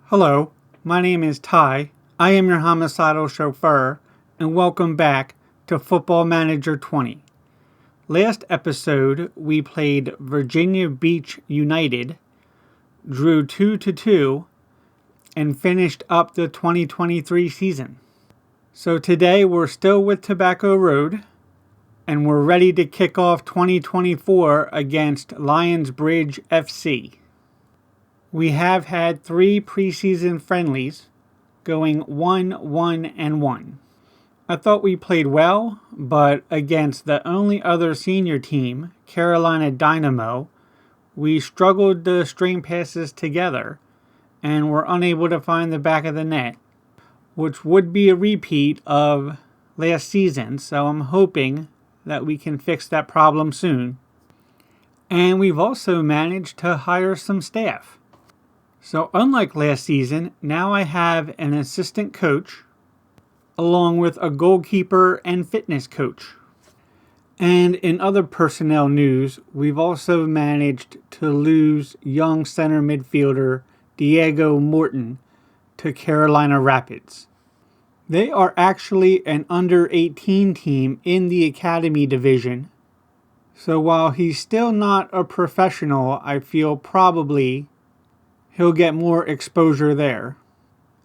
Hello, my name is Ty. I am your homicidal chauffeur, and welcome back to Football Manager 20. Last episode, we played Virginia Beach United, drew 2-2, and finished up the 2023 season. So today, we're still with Tobacco Road, and we're ready to kick off 2024 against Lionsbridge FC. We have had 3 preseason friendlies, going 1-1-1. I thought we played well, but against the only other senior team, Carolina Dynamo, we struggled to string passes together and were unable to find the back of the net, which would be a repeat of last season, so I'm hoping that we can fix that problem soon. And we've also managed to hire some staff. So unlike last season, now I have an assistant coach along with a goalkeeper and fitness coach. And in other personnel news, we've also managed to lose young center midfielder Diego Morton to Carolina Rapids. They are actually an under-18 team in the academy division. So while he's still not a professional, I feel probably he'll get more exposure there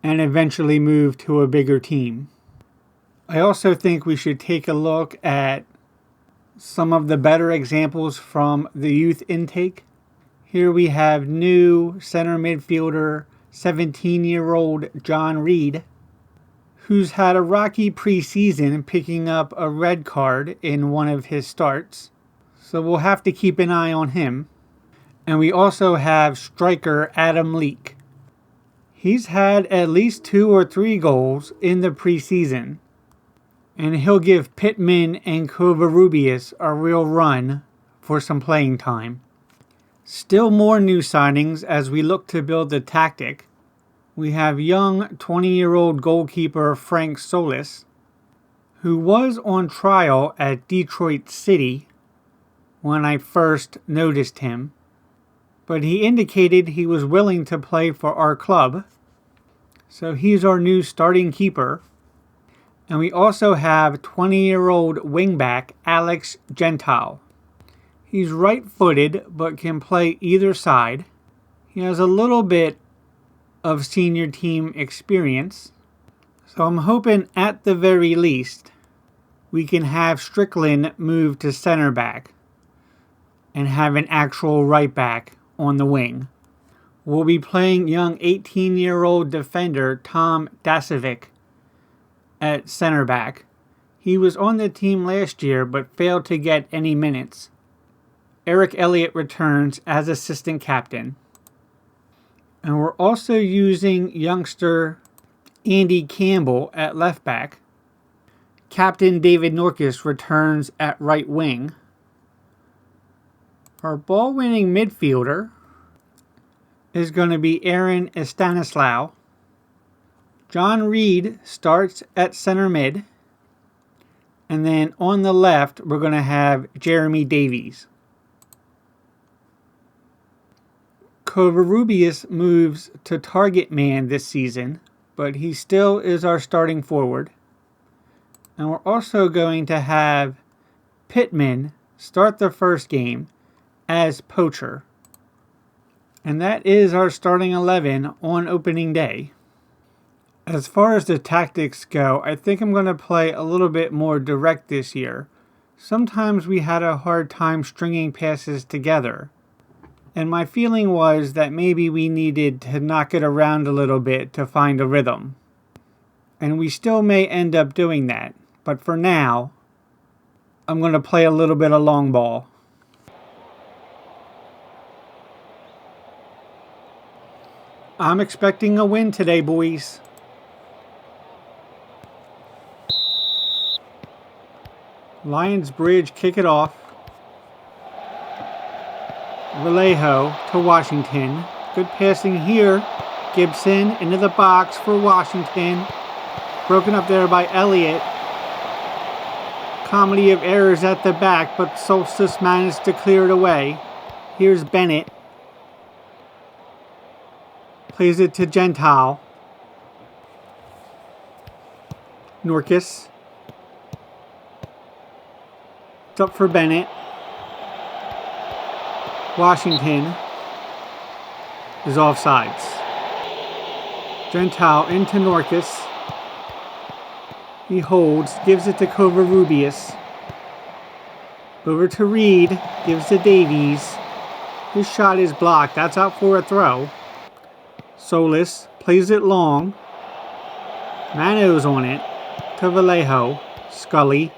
and eventually move to a bigger team. I also think we should take a look at some of the better examples from the youth intake. Here we have new center midfielder, 17-year-old John Reed, who's had a rocky preseason picking up a red card in one of his starts. So we'll have to keep an eye on him. And we also have striker Adam Leake. He's had at least 2 or 3 goals in the preseason, and he'll give Pittman and Covarrubias a real run for some playing time. Still more new signings as we look to build the tactic. We have young 20-year-old goalkeeper Frank Solis, who was on trial at Detroit City when I first noticed him. But he indicated he was willing to play for our club. So he's our new starting keeper. And we also have 20-year-old wingback Alex Gentile. He's right-footed but can play either side. He has a little bit of senior team experience. So I'm hoping at the very least we can have Strickland move to center back and have an actual right back on the wing. We'll be playing young 18-year-old defender Tom Dasovic at center back. He was on the team last year but failed to get any minutes. Eric Elliott returns as assistant captain. And we're also using youngster Andy Campbell at left back. Captain David Norkus returns at right wing. Our ball-winning midfielder is going to be Aaron Stanislaw. John Reed starts at center mid. And then on the left, we're going to have Jeremy Davies. Covarrubias moves to target man this season, but he still is our starting forward. And we're also going to have Pittman start the first game as poacher. And that is our starting 11 on opening day. As far as the tactics go, I think I'm going to play a little bit more direct this year. Sometimes we had a hard time stringing passes together. And my feeling was that maybe we needed to knock it around a little bit to find a rhythm. And we still may end up doing that. But for now, I'm going to play a little bit of long ball. I'm expecting a win today, boys. Lionsbridge kick it off. Vallejo to Washington. Good passing here. Gibson into the box for Washington. Broken up there by Elliott. Comedy of errors at the back, but Solstice managed to clear it away. Here's Bennett. Plays it to Gentile. Norkus. It's up for Bennett. Washington is offsides. Gentile into Norkus. He holds, gives it to Covarrubias. Over to Reed, gives to Davies. His shot is blocked. That's out for a throw. Solis plays it long. Mano's on it to Vallejo. Scully.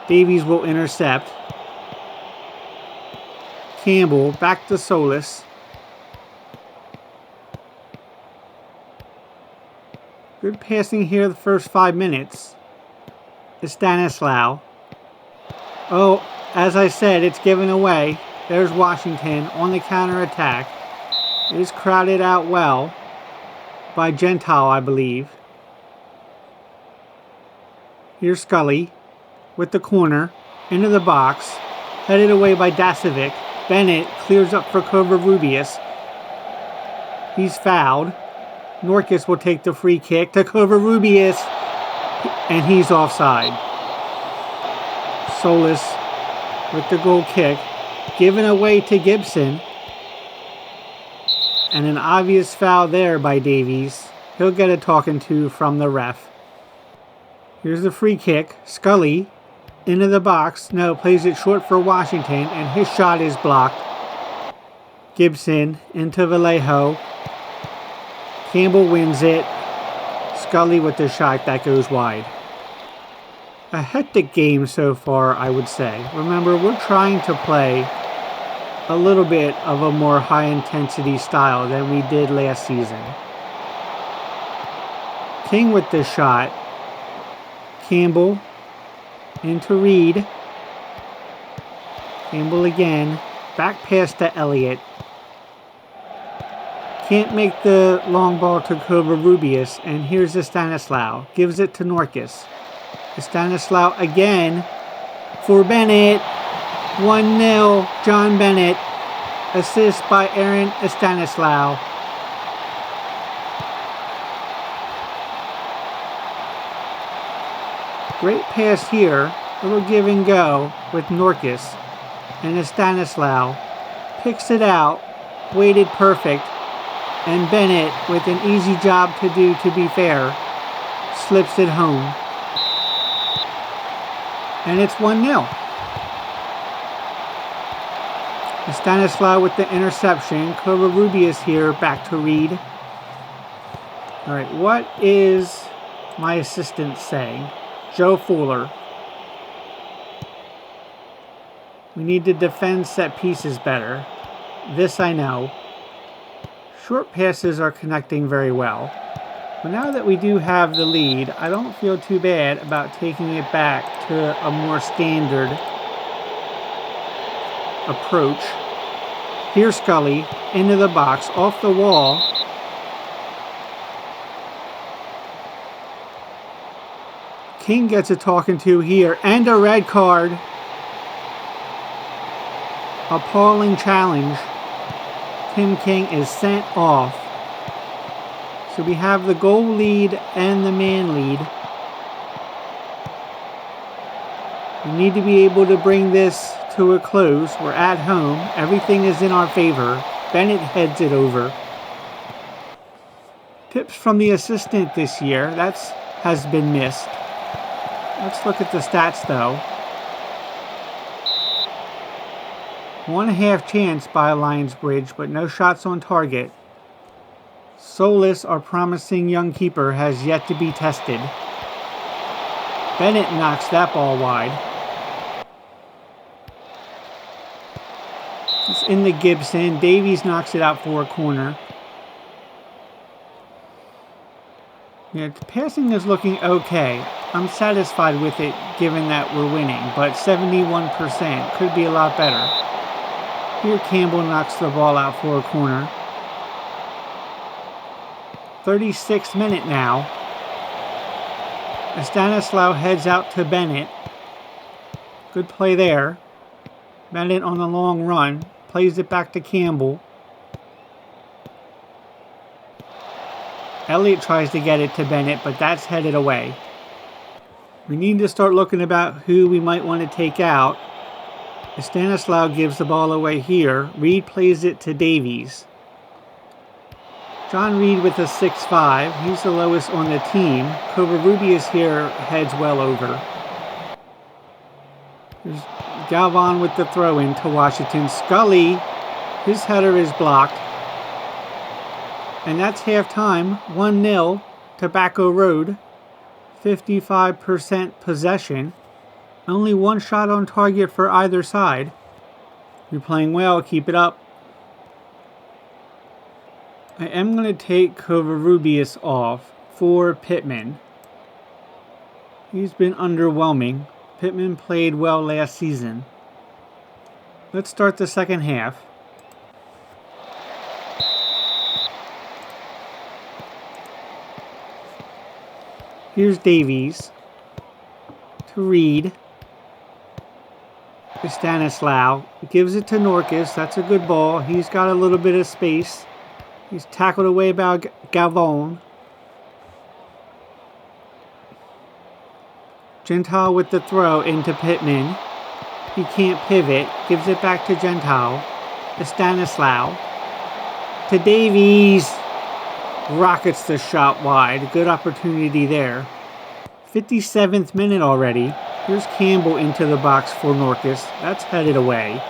Davies will intercept. Campbell back to Solis. Good passing here the first 5 minutes. It's Stanislaw. Oh, as I said, it's given away. There's Washington on the counterattack. It is crowded out well by Gentile, I believe. Here's Scully with the corner into the box. Headed away by Dasovic. Bennett clears up for Covarrubias. He's fouled. Norkus will take the free kick to Covarrubias, and he's offside. Solis with the goal kick, given away to Gibson, and an obvious foul there by Davies. He'll get a talking to from the ref. Here's the free kick. Scully into the box. No, plays it short for Washington, and his shot is blocked. Gibson into Vallejo. Campbell wins it. Scully with the shot that goes wide. A hectic game so far, I would say. Remember, we're trying to play a little bit of a more high-intensity style than we did last season. King with the shot. Campbell into Reed. Campbell again. Back pass to Elliott. Can't make the long ball to Covarrubias, and here's the Stanislaw. Gives it to Norkus. Stanislaw again for Bennett. 1-0, John Bennett. Assist by Aaron Stanislaw. Great pass here. Little give and go with Norkus. And Stanislaw picks it out. Weighted perfect. And Bennett, with an easy job to do, to be fair, slips it home. And it's 1-0. Stanislaw with the interception. Covarrubias here, back to Reed. All right, what is my assistant saying? Joe Fuller. We need to defend set pieces better. This I know. Short passes are connecting very well. But now that we do have the lead, I don't feel too bad about taking it back to a more standard approach. Here's Scully into the box, off the wall. King gets a talking to here, and a red card. Appalling challenge. Tim King is sent off. So we have the goal lead and the man lead. We need to be able to bring this to a close. We're at home. Everything is in our favor. Bennett heads it over. Tips from the assistant this year. That has been missed. Let's look at the stats though. 1.5 chance by Lionsbridge, but no shots on target. Solis, our promising young keeper, has yet to be tested. Bennett knocks that ball wide. It's in the Gibson. Davies knocks it out for a corner. Yeah, the passing is looking okay. I'm satisfied with it given that we're winning, but 71% could be a lot better. Here Campbell knocks the ball out for a corner. 36th minute now. Stanislaw heads out to Bennett. Good play there. Bennett on the long run. Plays it back to Campbell. Elliott tries to get it to Bennett, but that's headed away. We need to start looking about who we might want to take out. Stanislaw gives the ball away here. Reed plays it to Davies. John Reed with a 6'5". He's the lowest on the team. Covarrubias here heads well over. There's Galvan with the throw-in to Washington. Scully, his header is blocked. And that's halftime. 1-0, Tobacco Road. 55% possession. Only one shot on target for either side. You're playing well. Keep it up. I am going to take Covarrubias off for Pittman. He's been underwhelming. Pittman played well last season. Let's start the second half. Here's Davies to Reed. Stanislaw gives it to Norkus. That's a good ball. He's got a little bit of space. He's tackled away by Galvan. Gentile with the throw into Pittman. He can't pivot. Gives it back to Gentile. To Stanislaw. To Davies. Rockets the shot wide. Good opportunity there. 57th minute already. Here's Campbell into the box for Norkus. That's headed away.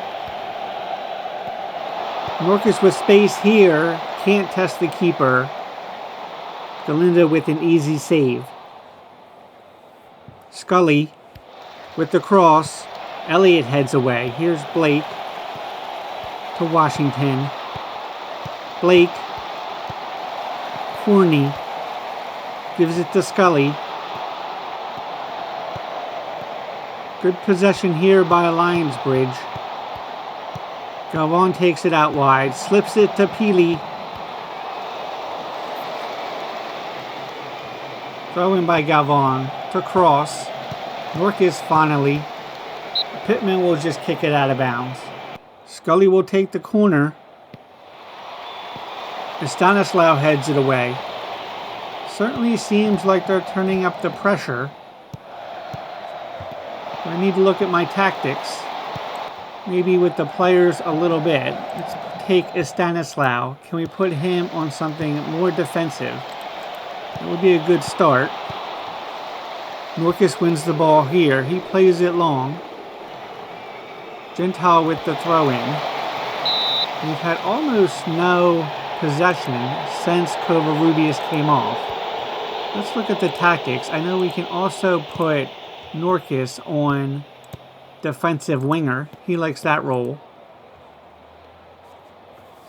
Norkus with space here. Can't test the keeper. Galinda with an easy save. Scully with the cross. Elliott heads away. Here's Blake to Washington. Blake. Corney gives it to Scully. Good possession here by Lionsbridge. Galvan takes it out wide. Slips it to Peely. Throw in by Galvan to cross. Norkus finally. Pittman will just kick it out of bounds. Scully will take the corner. Stanislaw heads it away. Certainly seems like they're turning up the pressure. I need to look at my tactics. Maybe with the players a little bit. Let's take Stanislaw. Can we put him on something more defensive? That would be a good start. Norkus wins the ball here. He plays it long. Gentile with the throw-in. We've had almost no possession since Covarrubias came off. Let's look at the tactics. I know we can also put Norkus on defensive winger. He likes that role.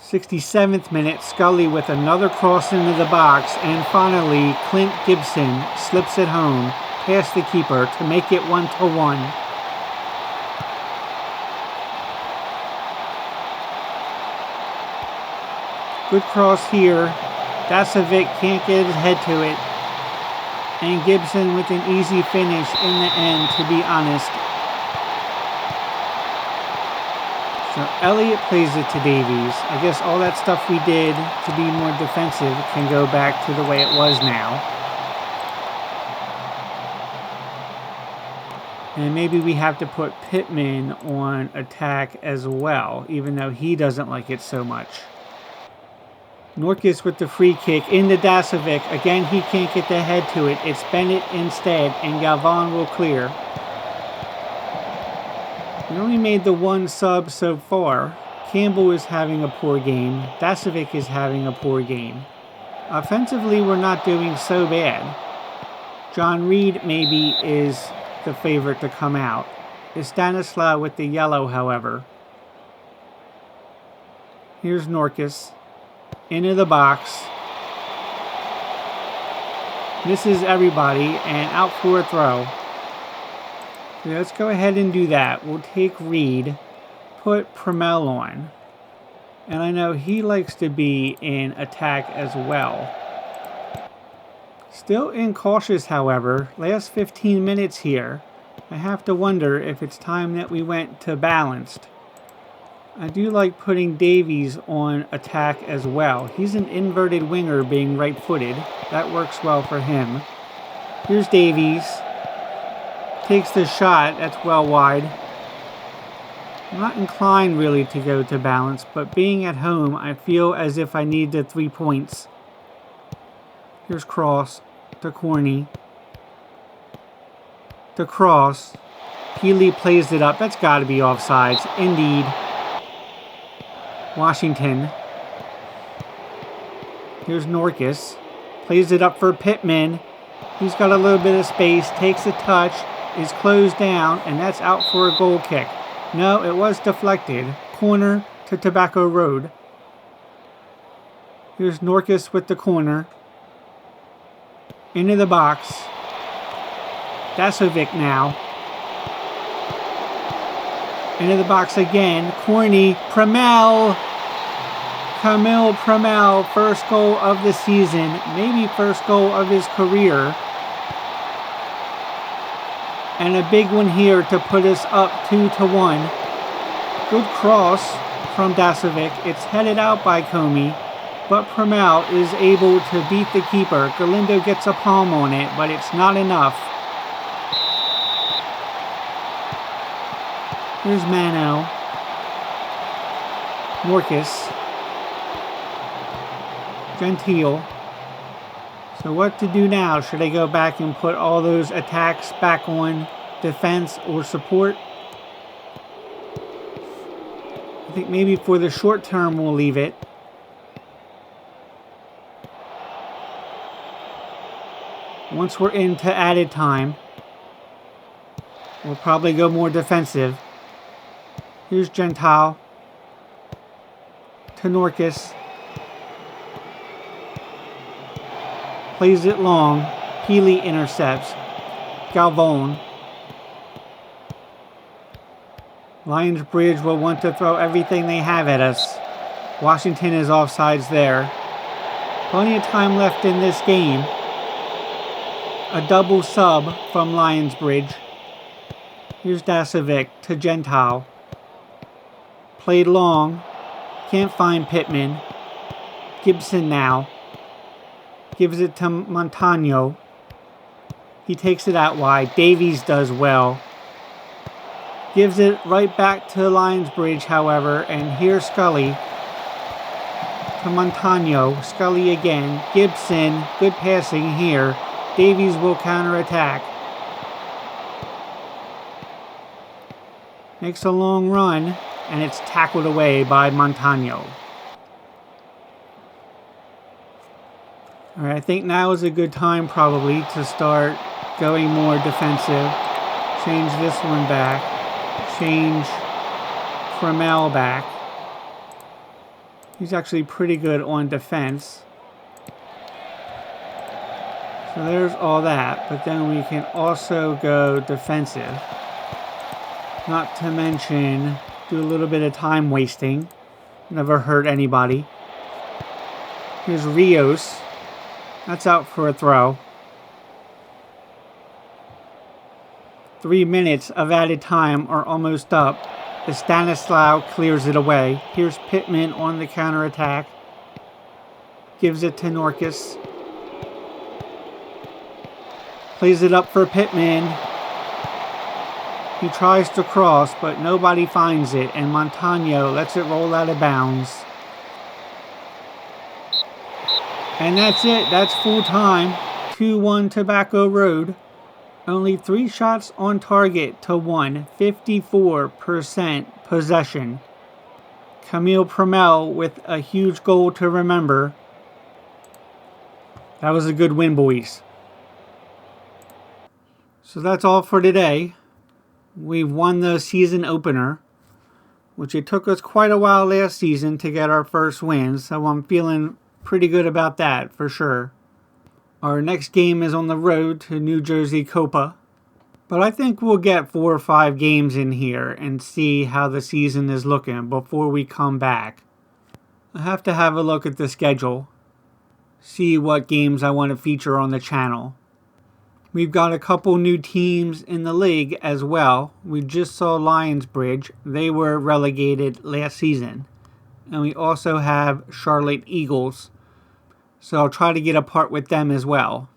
67th minute, Scully with another cross into the box, and finally Clint Gibson slips it home past the keeper to make it 1-1. Good cross here. Dasovic can't get his head to it. And Gibson with an easy finish in the end, to be honest. So Elliott plays it to Davies. I guess all that stuff we did to be more defensive can go back to the way it was now. And maybe we have to put Pittman on attack as well, even though he doesn't like it so much. Norkus with the free kick into Dasovic. Again, he can't get the head to it. It's Bennett instead, and Galvan will clear. We only made the one sub so far. Campbell is having a poor game. Dasovic is having a poor game. Offensively, we're not doing so bad. John Reed maybe is the favorite to come out. It's Stanislaw with the yellow, however. Here's Norkus. Into the box. Misses everybody and out for a throw. So let's go ahead and do that. We'll take Reed, put Promell on. And I know he likes to be in attack as well. Still incautious, however. Last 15 minutes here. I have to wonder if it's time that we went to balanced. I do like putting Davies on attack as well. He's an inverted winger being right-footed. That works well for him. Here's Davies. Takes the shot. That's well wide. I'm not inclined really to go to balance, but being at home, I feel as if I need the 3 points. Here's cross to Corny. The cross. Healy plays it up. That's got to be offsides. Indeed. Washington. Here's Norkus. Plays it up for Pittman. He's got a little bit of space. Takes a touch. Is closed down. And that's out for a goal kick. No, it was deflected. Corner to Tobacco Road. Here's Norkus with the corner. Into the box. Dasovic now. Into the box again. Corny. Pramel. Camille Pramel. First goal of the season. Maybe first goal of his career. And a big one here to put us up 2-1. Good cross from Dasovic. It's headed out by Comey. But Pramel is able to beat the keeper. Galindo gets a palm on it, but it's not enough. Here's Mano. Norkus. Gentile. So what to do now? Should I go back and put all those attacks back on defense or support? I think maybe for the short term we'll leave it. Once we're into added time, we'll probably go more defensive. Here's Gentile. To Norkus. Plays it long. Healy intercepts. Galvon. Lionsbridge will want to throw everything they have at us. Washington is offsides there. Plenty of time left in this game. A double sub from Lionsbridge. Here's Dasovic to Gentile. Played long. Can't find Pittman. Gibson now. Gives it to Montano. He takes it out wide. Davies does well. Gives it right back to Lionsbridge, however. And here's Scully. To Montano. Scully again. Gibson. Good passing here. Davies will counterattack. Makes a long run. And it's tackled away by Montano. Alright, I think now is a good time probably to start going more defensive. Change this one back. Change Pramel back. He's actually pretty good on defense. So there's all that. But then we can also go defensive. Not to mention do a little bit of time wasting. Never hurt anybody. Here's Rios. That's out for a throw. 3 minutes of added time are almost up. The Stanislaw clears it away. Here's Pittman on the counterattack. Gives it to Norkus. Plays it up for Pittman. He tries to cross, but nobody finds it, and Montano lets it roll out of bounds. And that's it. That's full time. 2-1 Tobacco Road. Only 3 shots on target to 1. 54% possession. Camille Pramel with a huge goal to remember. That was a good win, boys. So that's all for today. We've won the season opener, which it took us quite a while last season to get our first win, so I'm feeling pretty good about that for sure. Our next game is on the road to New Jersey Copa, but I think we'll get 4 or 5 games in here and see how the season is looking before we come back. I have to have a look at the schedule, see what games I want to feature on the channel. We've got a couple new teams in the league as well. We just saw Lionsbridge. They were relegated last season. And we also have Charlotte Eagles. So I'll try to get a part with them as well.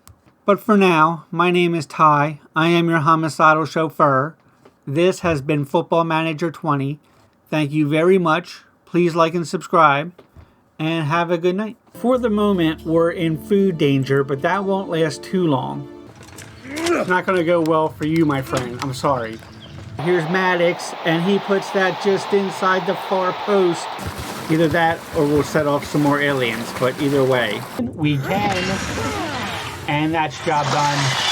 But for now, my name is Ty. I am your homicidal chauffeur. This has been Football Manager 20. Thank you very much. Please like and subscribe. And have a good night. For the moment, we're in food danger, but that won't last too long. It's not going to go well for you, my friend. I'm sorry. Here's Maddox, and he puts that just inside the far post. Either that or we'll set off some more aliens, but either way. We can. And that's job done.